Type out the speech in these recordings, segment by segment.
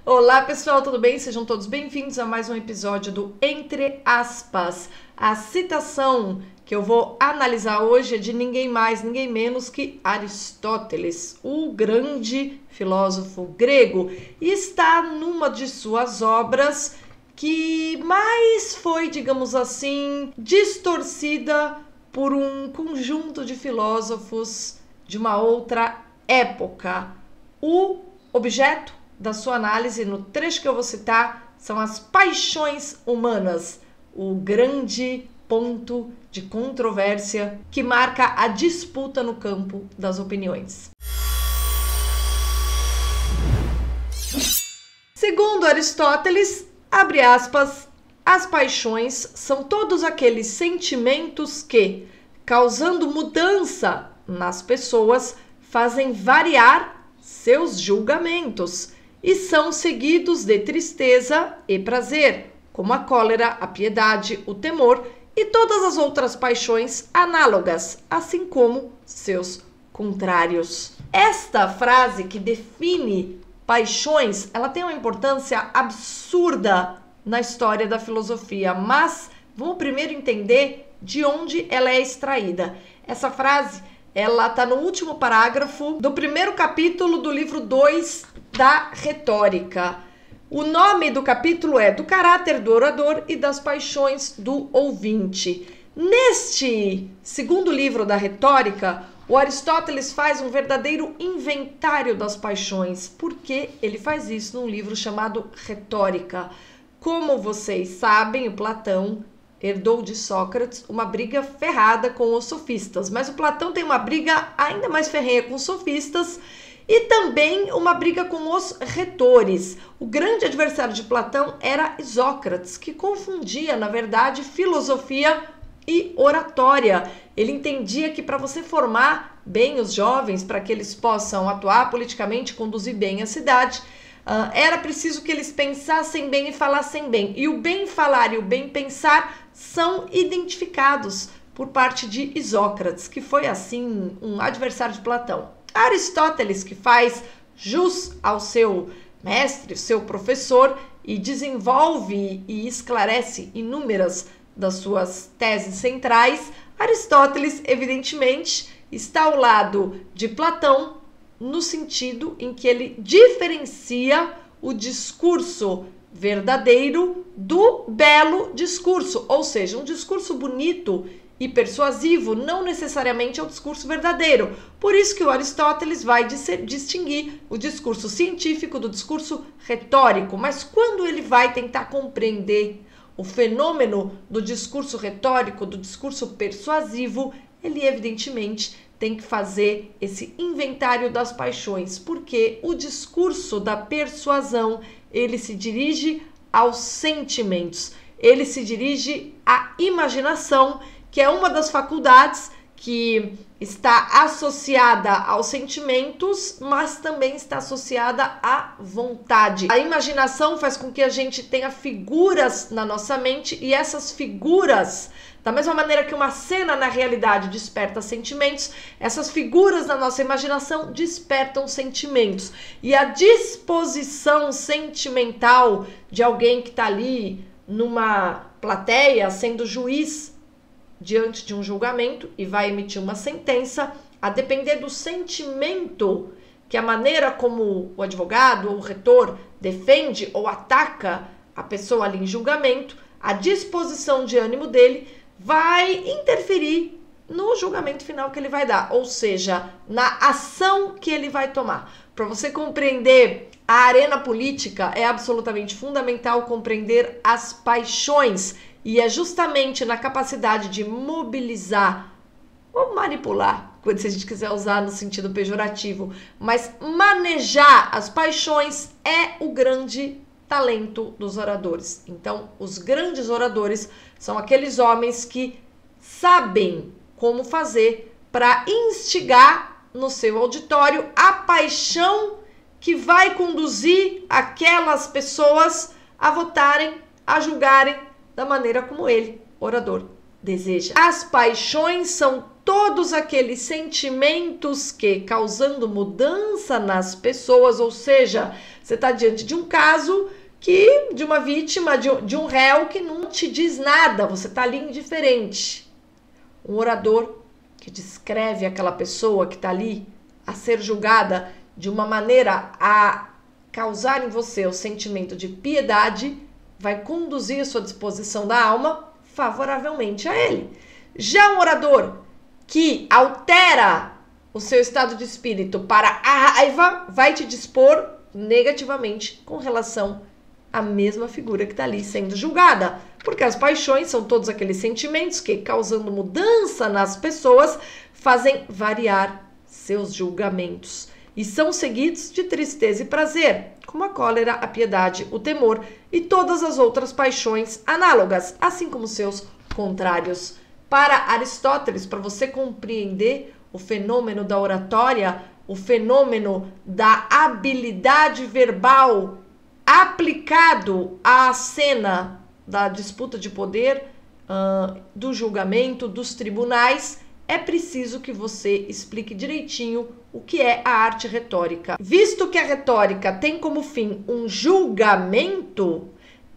Olá pessoal, tudo bem? Sejam todos bem-vindos a mais um episódio do Entre Aspas. A citação que eu vou analisar hoje é de ninguém mais, ninguém menos que Aristóteles, o grande filósofo grego, e está numa de suas obras que mais foi, digamos assim, distorcida por um conjunto de filósofos de uma outra época. O objeto da sua análise, no trecho que eu vou citar, são as paixões humanas, o grande ponto de controvérsia que marca a disputa no campo das opiniões. Segundo Aristóteles, abre aspas, as paixões são todos aqueles sentimentos que, causando mudança nas pessoas, fazem variar seus julgamentos e são seguidos de tristeza e prazer, como a cólera, a piedade, o temor e todas as outras paixões análogas, assim como seus contrários. Esta frase que define paixões, ela tem uma importância absurda na história da filosofia, mas vamos primeiro entender de onde ela é extraída. Essa frase, ela está no último parágrafo do primeiro capítulo do livro 2 da Retórica. O nome do capítulo é Do Caráter do Orador e das Paixões do Ouvinte. Neste segundo livro da Retórica, o Aristóteles faz um verdadeiro inventário das paixões. Por que ele faz isso num livro chamado Retórica? Como vocês sabem, o Platão herdou de Sócrates uma briga ferrada com os sofistas, mas o Platão tem uma briga ainda mais ferrenha com os sofistas e também uma briga com os retores. O grande adversário de Platão era Isócrates, que confundia, na verdade, filosofia e oratória. Ele entendia que para você formar bem os jovens, para que eles possam atuar politicamente, conduzir bem a cidade, era preciso que eles pensassem bem e falassem bem. E o bem falar e o bem pensar são identificados por parte de Isócrates, que foi, assim, um adversário de Platão. Aristóteles, que faz jus ao seu mestre, seu professor, e desenvolve e esclarece inúmeras das suas teses centrais, Aristóteles, evidentemente, está ao lado de Platão, no sentido em que ele diferencia o discurso verdadeiro do belo discurso, ou seja, um discurso bonito e persuasivo não necessariamente é o discurso verdadeiro. Por isso que o Aristóteles vai distinguir o discurso científico do discurso retórico, mas quando ele vai tentar compreender o fenômeno do discurso retórico, do discurso persuasivo, ele evidentemente tem que fazer esse inventário das paixões, porque o discurso da persuasão, ele se dirige aos sentimentos, ele se dirige à imaginação, que é uma das faculdades que está associada aos sentimentos, mas também está associada à vontade. A imaginação faz com que a gente tenha figuras na nossa mente, e essas figuras, da mesma maneira que uma cena na realidade desperta sentimentos, essas figuras na nossa imaginação despertam sentimentos. E a disposição sentimental de alguém que está ali numa plateia, sendo juiz diante de um julgamento e vai emitir uma sentença, a depender do sentimento, que a maneira como o advogado ou o retor defende ou ataca a pessoa ali em julgamento, a disposição de ânimo dele vai interferir no julgamento final que ele vai dar, ou seja, na ação que ele vai tomar. Para você compreender a arena política, é absolutamente fundamental compreender as paixões, e é justamente na capacidade de mobilizar ou manipular, se a gente quiser usar no sentido pejorativo, mas manejar as paixões é o grande talento dos oradores. Então, os grandes oradores são aqueles homens que sabem como fazer para instigar no seu auditório a paixão que vai conduzir aquelas pessoas a votarem, a julgarem da maneira como ele, orador, deseja. As paixões são todos aqueles sentimentos que, causando mudança nas pessoas, ou seja, você está diante de um caso de uma vítima, de um réu que não te diz nada, você está ali indiferente. Um orador que descreve aquela pessoa que está ali a ser julgada de uma maneira a causar em você o sentimento de piedade, vai conduzir a sua disposição da alma favoravelmente a ele. Já um orador que altera o seu estado de espírito para a raiva, vai te dispor negativamente com relação à mesma figura que está ali sendo julgada. Porque as paixões são todos aqueles sentimentos que, causando mudança nas pessoas, fazem variar seus julgamentos. E são seguidos de tristeza e prazer, como a cólera, a piedade, o temor e todas as outras paixões análogas, assim como seus contrários. Para Aristóteles, para você compreender o fenômeno da oratória, o fenômeno da habilidade verbal aplicado à cena da disputa de poder, do julgamento, dos tribunais, é preciso que você explique direitinho o que é a arte retórica. Visto que a retórica tem como fim um julgamento,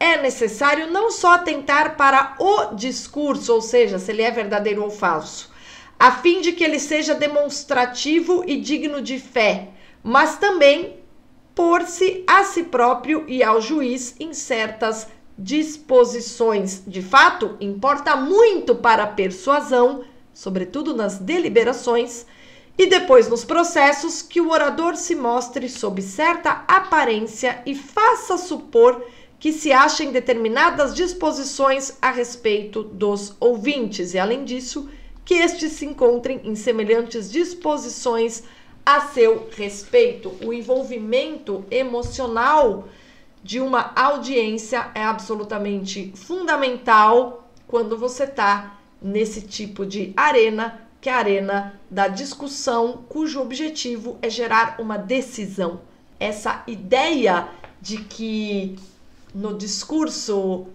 é necessário não só atentar para o discurso, ou seja, se ele é verdadeiro ou falso, a fim de que ele seja demonstrativo e digno de fé, mas também pôr-se a si próprio e ao juiz em certas disposições. De fato, importa muito para a persuasão, sobretudo nas deliberações, e depois nos processos, que o orador se mostre sob certa aparência e faça supor que se acha em determinadas disposições a respeito dos ouvintes, e além disso, que estes se encontrem em semelhantes disposições a seu respeito. O envolvimento emocional de uma audiência é absolutamente fundamental quando você está nesse tipo de arena, que é a arena da discussão, cujo objetivo é gerar uma decisão. Essa ideia de que no discurso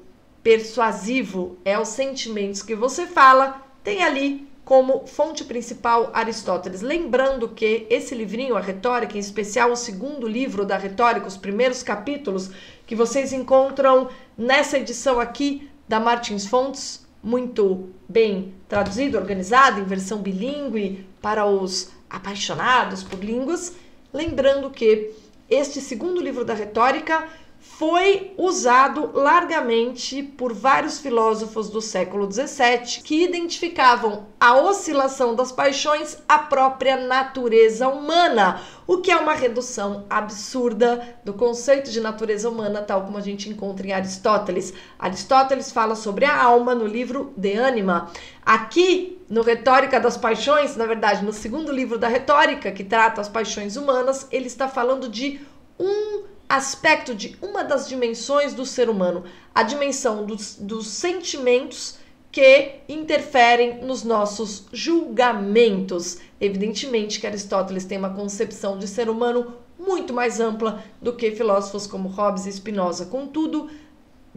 persuasivo é os sentimentos que você fala, tem ali como fonte principal Aristóteles. Lembrando que esse livrinho, a Retórica, em especial o segundo livro da Retórica, os primeiros capítulos, que vocês encontram nessa edição aqui da Martins Fontes, muito bem traduzido, organizado, em versão bilíngue para os apaixonados por línguas. Lembrando que este segundo livro da Retórica foi usado largamente por vários filósofos do século XVII que identificavam a oscilação das paixões à própria natureza humana, o que é uma redução absurda do conceito de natureza humana, tal como a gente encontra em Aristóteles. Aristóteles fala sobre a alma no livro De Anima. Aqui, no Retórica das Paixões, na verdade, no segundo livro da Retórica, que trata as paixões humanas, ele está falando de um aspecto, de uma das dimensões do ser humano, a dimensão dos sentimentos que interferem nos nossos julgamentos. Evidentemente que Aristóteles tem uma concepção de ser humano muito mais ampla do que filósofos como Hobbes e Spinoza. Contudo,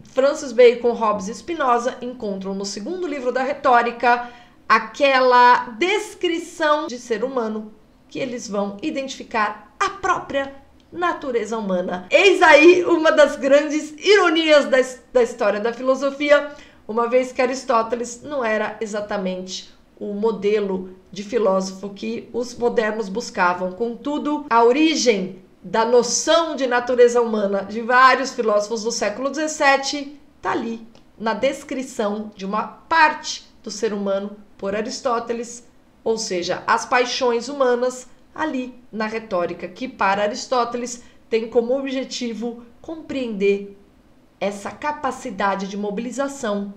Francis Bacon, Hobbes e Spinoza encontram no segundo livro da Retórica aquela descrição de ser humano que eles vão identificar a própria natureza humana. Eis aí uma das grandes ironias da história da filosofia, uma vez que Aristóteles não era exatamente o modelo de filósofo que os modernos buscavam. Contudo, a origem da noção de natureza humana de vários filósofos do século XVII está ali, na descrição de uma parte do ser humano por Aristóteles, ou seja, as paixões humanas, ali na retórica, que para Aristóteles tem como objetivo compreender essa capacidade de mobilização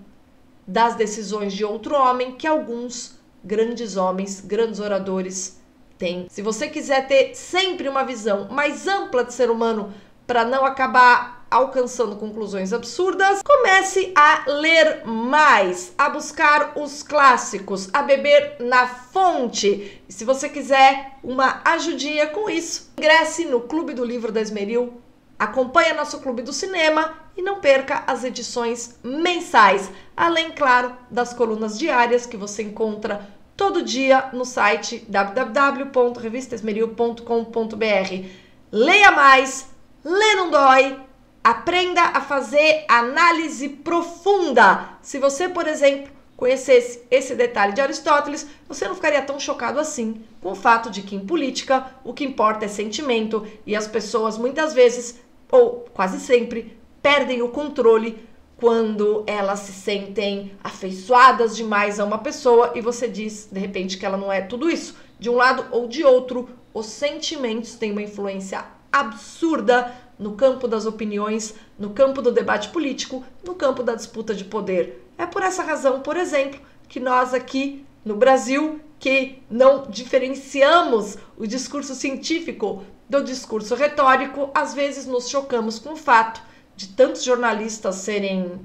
das decisões de outro homem que alguns grandes homens, grandes oradores têm. Se você quiser ter sempre uma visão mais ampla de ser humano para não acabar alcançando conclusões absurdas, comece a ler mais, a buscar os clássicos, a beber na fonte. E se você quiser uma ajudinha com isso, ingresse no Clube do Livro da Esmeril, acompanhe nosso Clube do Cinema e não perca as edições mensais, além, claro, das colunas diárias que você encontra todo dia no site www.revistaesmeril.com.br. Leia mais, lê não dói, aprenda a fazer análise profunda. Se você, por exemplo, conhecesse esse detalhe de Aristóteles, você não ficaria tão chocado assim com o fato de que em política o que importa é sentimento e as pessoas muitas vezes, ou quase sempre, perdem o controle quando elas se sentem afeiçoadas demais a uma pessoa e você diz, de repente, que ela não é tudo isso. De um lado ou de outro, os sentimentos têm uma influência absurda no campo das opiniões, no campo do debate político, no campo da disputa de poder. É por essa razão, por exemplo, que nós aqui no Brasil, que não diferenciamos o discurso científico do discurso retórico, às vezes nos chocamos com o fato de tantos jornalistas serem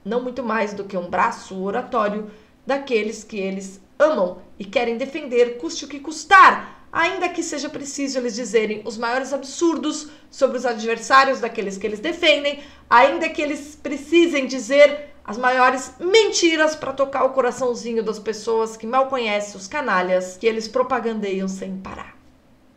não muito mais do que um braço oratório daqueles que eles amam e querem defender, custe o que custar, ainda que seja preciso eles dizerem os maiores absurdos sobre os adversários daqueles que eles defendem, ainda que eles precisem dizer as maiores mentiras para tocar o coraçãozinho das pessoas que mal conhecem os canalhas que eles propagandeiam sem parar.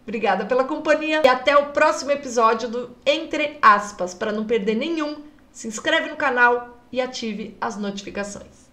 Obrigada pela companhia e até o próximo episódio do Entre Aspas. Para não perder nenhum, se inscreve no canal e ative as notificações.